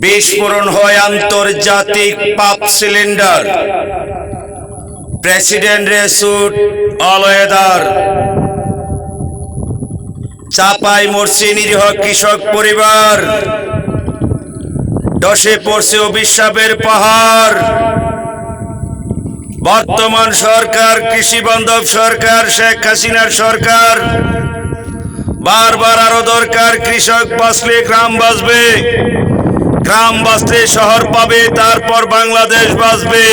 বিস্ফোরণ হয় আন্তর্জাতিক পাপ সিলিন্ডার, প্রেসিডেন্টের স্যুট অলওয়েদার, চাপায় মরছে নিরীহ কৃষক পরিবার, ধসে পড়ছে অভিশাপের পাহাড়। বর্তমান সরকার কৃষি বান্ধব সরকার, শেখ হাসিনার সরকার। বারবার আরো দরকার, কৃষক বাঁচলে গ্রাম বাঁচবে, গ্রাম বাঁচলে শহর পাবে, তারপর বাংলাদেশ বাঁচবে।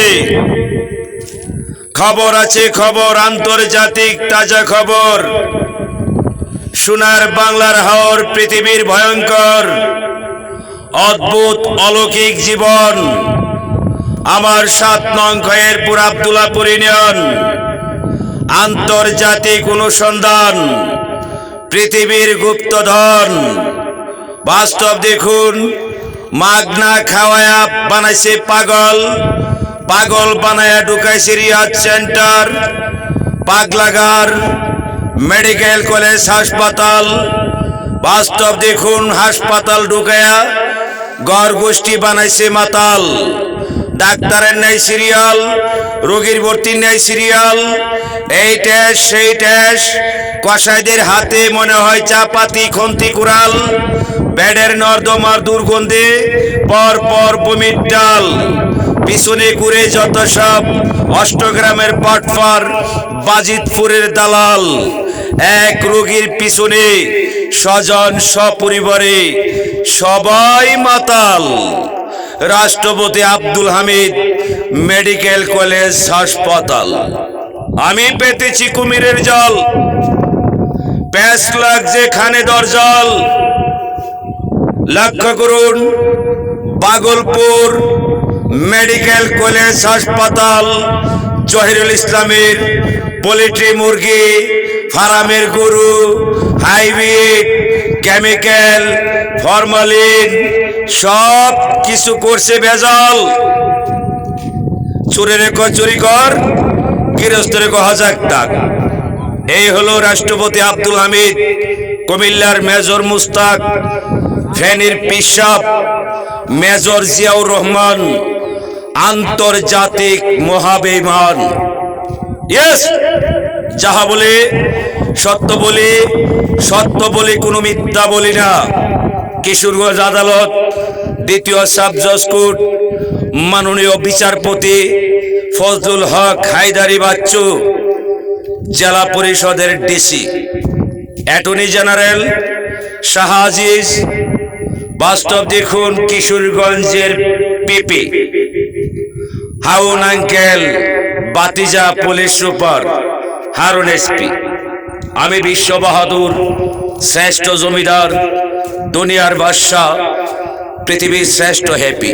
খবর আছে, খবর আন্তর্জাতিক তাজা খবর। সোনার বাংলার হাওর, পৃথিবীর ভয়ঙ্কর অদ্ভুত অলৌকিক জীবন। আমার 7 নং খয়েরপুর আব্দুল্লাহপুর ইউনিয়ন। আন্তর্জাতিক অনুসন্ধান, পৃথিবীর গুপ্তধন। বাস্তব দেখুন, মাগনা খাওয়ায়া বানাইছে পাগল, পাগল বানায়া ঢুকাইছে রিয়াদ সেন্টার, পাগলাগার, মেডিকেল কলেজ, হাসপাতাল। বাস্তব দেখুন, হাসপাতাল ঢুকায়া গড় গোষ্ঠী বানাইছে মাতাল। ডাক্তারের নেই সিরিয়াল, রোগীর ভর্তির নেই সিরিয়াল। এই টেস্ট সেই টেস্ট, কসাইদের হাতে মনে হয় চাপাতি, খন্তি, কুড়াল। বেডের নর্দমার দুর্গন্ধে পর পর বমির ডাল। পিছনে ঘুরে যত সব অষ্টগ্রামের পাটফার, বাজিতপুরের দালাল। এক রোগীর পিছনে স্বজন সপরিবারে সবাই মাতাল। রাষ্ট্রপতি আব্দুল হামিদ মেডিকেল কলেজ হাসপাতাল। আমি পেতেছি কুমিরের জল, প্যাস লাগছে খানে দরজল। লক্ষ্য করুন, ভাগলপুর মেডিকেল কলেজ হাসপাতাল, জহিরুল ইসলামের পোল্ট্রি মুরগি ফার্মের গরু, হাইব্রিড, কেমিক্যাল, ফরমালিন সব কিছু করছে ভেজাল। চোরের চুরি কর, গৃহস্থের হাজার টাক। এই হলো রাষ্ট্রপতি আব্দুল হামিদ, কুমিল্লার মেজর মুস্তাক, ফেনীর পিসাব মেজর জিয়াউর রহমান, আন্তর্জাতিক মহাবেঈমান। ইয়েস, যাহা বলে সত্য বলি, সত্য বলি, কোনো মিথ্যা বলি না। কিশোরগঞ্জ আদালত, দ্বিতীয় সাব জজ কোর্ট, মাননীয় বিচারপতি ফজলুল হক হায়দারি বাচ্চু, জেলা পরিষদের DC, attorney general Shah Aziz. বাস্তব দেখুন, কিশোরগঞ্জের পিপি হাউন আঙ্কেল, বাতিজা পুলিশ সুপার হারুন এসপি। আমি বিশ্ব বাহাদুর, শ্রেষ্ঠ জমিদার, দুনিয়ার বাদশা, পৃথিবীর শ্রেষ্ঠ হ্যাপি।